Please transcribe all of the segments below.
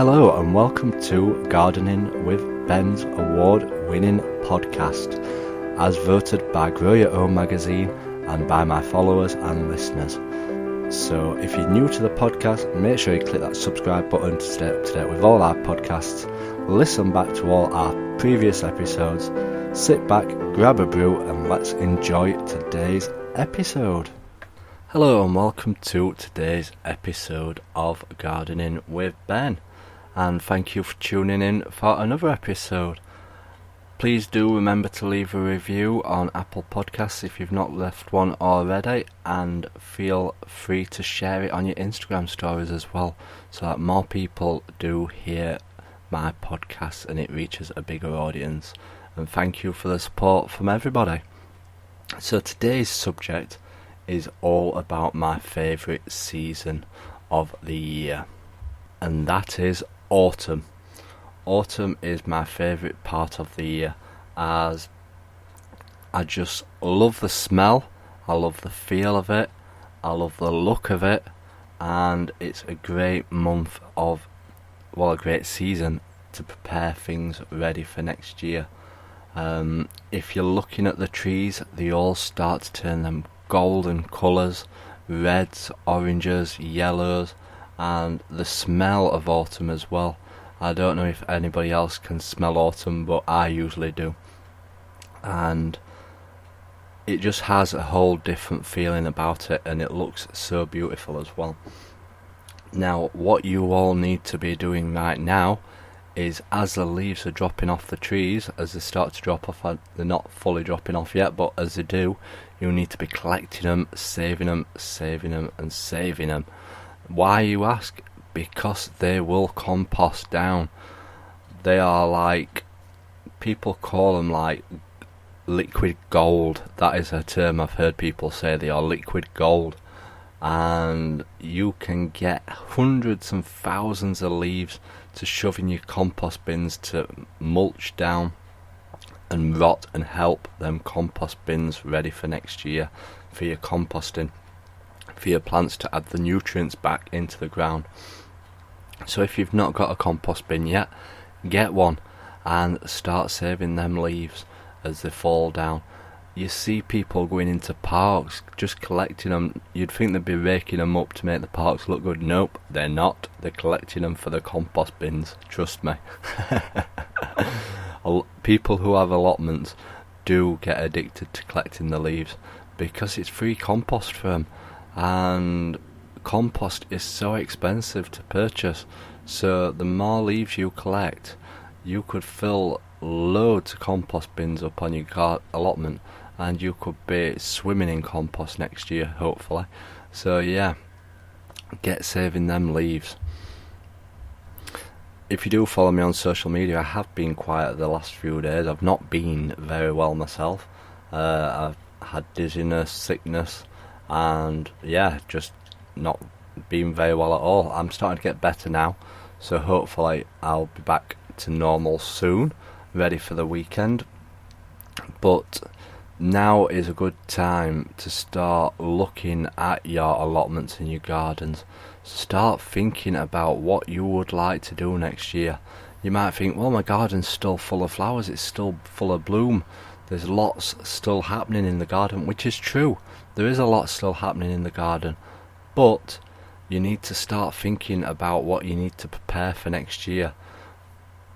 Hello and welcome to Gardening with Ben's award-winning podcast, as voted by Grow Your Own magazine and by my followers and listeners. So if you're new to the podcast, make sure you click that subscribe button to stay up to date with all our podcasts, listen back to all our previous episodes, sit back, grab a brew and let's enjoy today's episode. Hello and welcome to today's episode of Gardening with Ben. And thank you for tuning in for another episode. Please do remember to leave a review on Apple Podcasts if you've not left one already, and feel free to share it on your Instagram stories as well, so that more people do hear my podcast and it reaches a bigger audience. And thank you for the support from everybody. So today's subject is all about my favourite season of the year, and that is autumn. Autumn is my favourite part of the year, as I just love the smell, I love the feel of it, I love the look of it, and it's a great month of, a great season to prepare things ready for next year. If you're looking at the trees, they all start to turn them golden colours, reds, oranges, yellows, and the smell of autumn as well. I don't know if anybody else can smell autumn, but I usually do. And it just has a whole different feeling about it, and it looks so beautiful as well. Now, what you all need to be doing right now is, as the leaves are dropping off the trees, as they start to drop off, they're not fully dropping off yet, but as they do, you need to be collecting them, saving them, and saving them. Why, you ask? Because they will compost down. They are like, people call them like liquid gold. That is a term I've heard people say, they are liquid gold. And you can get hundreds and thousands of leaves to shove in your compost bins to mulch down and rot and help them compost bins ready for next year for your composting, for your plants to add the nutrients back into the ground. So if you've not got a compost bin yet, get one and start saving them leaves as they fall down. You see people going into parks just collecting them. You'd think they'd be raking them up to make the parks look good. Nope, they're not. They're collecting them for the compost bins, trust me. People who have allotments do get addicted to collecting the leaves because it's free compost for them, and compost is so expensive to purchase. So the more leaves you collect, you could fill loads of compost bins up on your allotment, and you could be swimming in compost next year, hopefully. So yeah, get saving them leaves. If you do follow me on social media, I have been quiet the last few days. I've not been very well myself. I've had dizziness, sickness, and yeah, just not been very well at all. I'm starting to get better now, so hopefully I'll be back to normal soon, ready for the weekend. But now is a good time to start looking at your allotments in your gardens. Start thinking about what you would like to do next year. You might think, well, my garden's still full of flowers, it's still full of bloom, there's lots still happening in the garden, which is true. There is a lot still happening in the garden, but you need to start thinking about what you need to prepare for next year.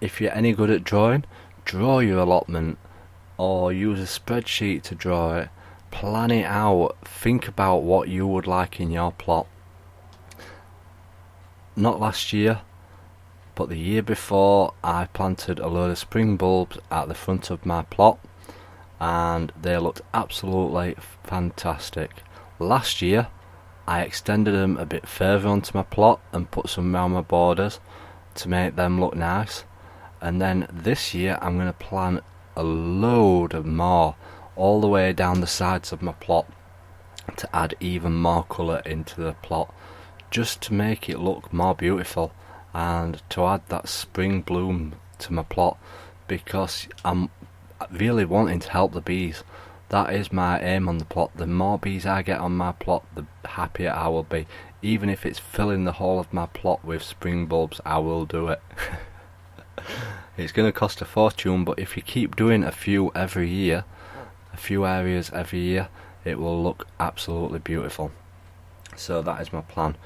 If you're any good at drawing, draw your allotment, or use a spreadsheet to draw it. Plan it out. Think about what you would like in your plot. Not last year, but the year before, I planted a load of spring bulbs at the front of my plot, and they looked absolutely fantastic. Last year, I extended them a bit further onto my plot and put some around my borders to make them look nice. And then this year, I'm going to plant a load of more all the way down the sides of my plot to add even more colour into the plot, just to make it look more beautiful and to add that spring bloom to my plot, because I'm really wanting to help the bees. That is my aim on the plot. The more bees I get on my plot, the happier I will be. Even if it's filling the whole of my plot with spring bulbs, I will do it. It's going to cost a fortune, but if you keep doing a few every year, a few areas every year, it will look absolutely beautiful. So that is my plan,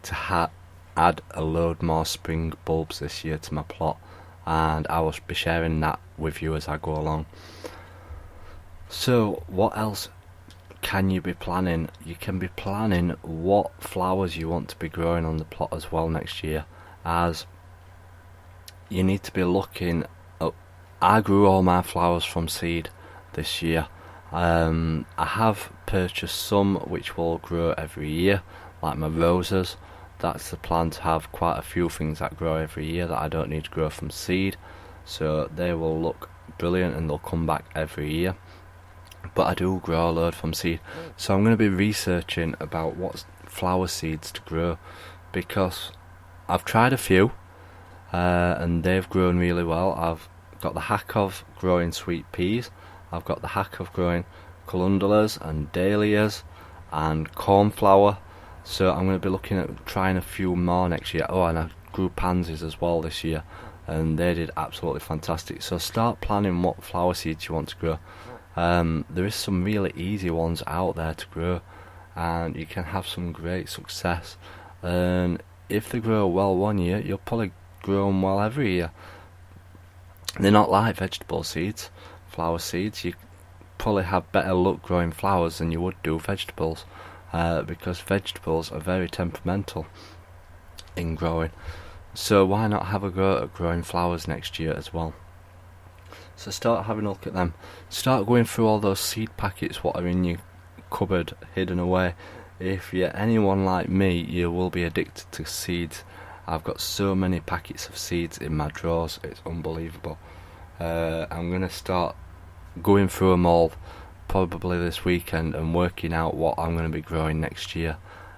to add a load more spring bulbs this year to my plot, and I will be sharing that with you as I go along. So what else can you be planning? You can be planning what flowers you want to be growing on the plot as well next year, as you need to be looking up. I grew all my flowers from seed this year. I have purchased some which will grow every year, like my roses. That's the plan, to have quite a few things that grow every year that I don't need to grow from seed, so they will look brilliant and they'll come back every year. But I do grow a load from seed, so I'm going to be researching about what flower seeds to grow, because I've tried a few and they've grown really well. I've got the hack of growing sweet peas, I've got the hack of growing calendulas and dahlias and cornflower, so I'm going to be looking at trying a few more next year. Oh, and I grew pansies as well this year, and they did absolutely fantastic. So start planning what flower seeds you want to grow. There is some really easy ones out there to grow, and you can have some great success, and if they grow well one year, you'll probably grow them well every year. They're not like vegetable seeds, flower seeds. You probably have better luck growing flowers than you would do vegetables, because vegetables are very temperamental in growing. So why not have a go at growing flowers next year as well? So start having a look at them. Start going through all those seed packets what are in your cupboard hidden away. If you're anyone like me, you will be addicted to seeds. I've got so many packets of seeds in my drawers, it's unbelievable. I'm going to start going through them all probably this weekend and working out what I'm going to be growing next year.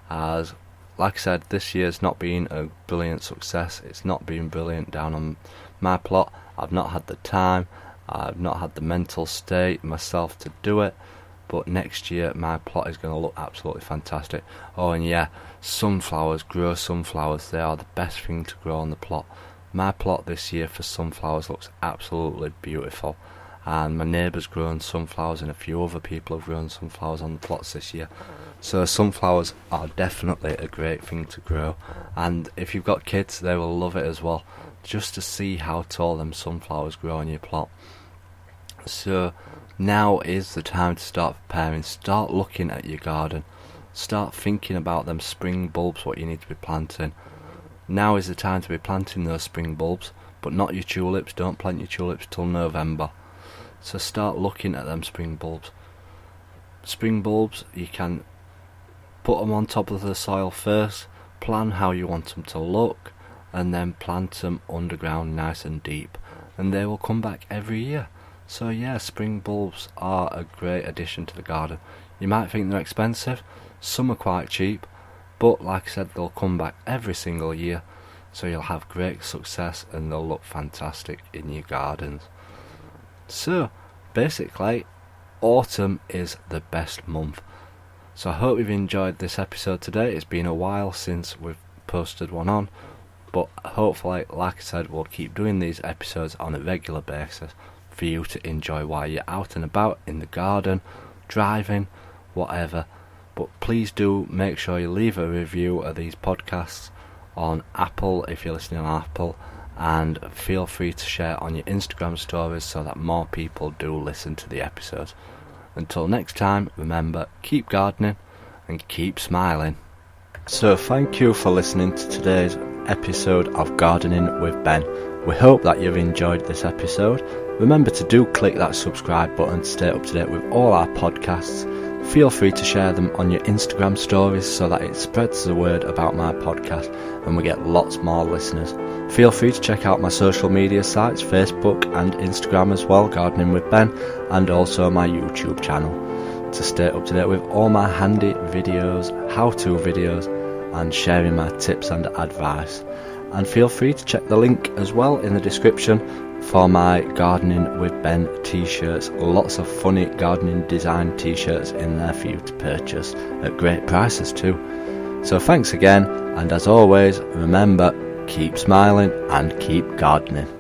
As like I said, this year's not been a brilliant success. It's not been brilliant down on my plot. I've not had the time, I've not had the mental state myself to do it, but next year my plot is going to look absolutely fantastic. Oh, and yeah, sunflowers, grow sunflowers. They are the best thing to grow on the plot. My plot this year for sunflowers looks absolutely beautiful, and my neighbour's grown sunflowers and a few other people have grown sunflowers on the plots this year. So sunflowers are definitely a great thing to grow, and if you've got kids, they will love it as well, just to see how tall them sunflowers grow on your plot. So now is the time to start preparing. Start looking at your garden, start thinking about them spring bulbs, what you need to be planting. Now is the time to be planting those spring bulbs, but not your tulips. Don't plant your tulips till November. So start looking at them spring bulbs. Spring bulbs, you can put them on top of the soil first, plan how you want them to look, and then plant them underground nice and deep, and they will come back every year. So yeah, spring bulbs are a great addition to the garden. You might think they're expensive, some are quite cheap, but like I said, they'll come back every single year, so you'll have great success and they'll look fantastic in your gardens. So basically, autumn is the best month. So I hope you've enjoyed this episode today. It's been a while since we've posted one on, but hopefully, like I said, we'll keep doing these episodes on a regular basis for you to enjoy while you're out and about in the garden, driving, whatever. But please do make sure you leave a review of these podcasts on Apple if you're listening on Apple, and feel free to share on your Instagram stories so that more people do listen to the episodes. Until next time, remember, keep gardening and keep smiling. So thank you for listening to today's episode of Gardening with Ben. We hope that you've enjoyed this episode. Remember to do click that subscribe button to stay up to date with all our podcasts. Feel free to share them on your Instagram stories so that it spreads the word about my podcast and we get lots more listeners. Feel free to check out my social media sites, Facebook and Instagram as well, Gardening with Ben, and also my YouTube channel, to stay up to date with all my handy videos, how-to videos, and sharing my tips and advice. And feel free to check the link as well in the description for my Gardening with Ben t-shirts. Lots of funny gardening design t-shirts in there for you to purchase at great prices too. So thanks again, and as always, remember, keep smiling and keep gardening.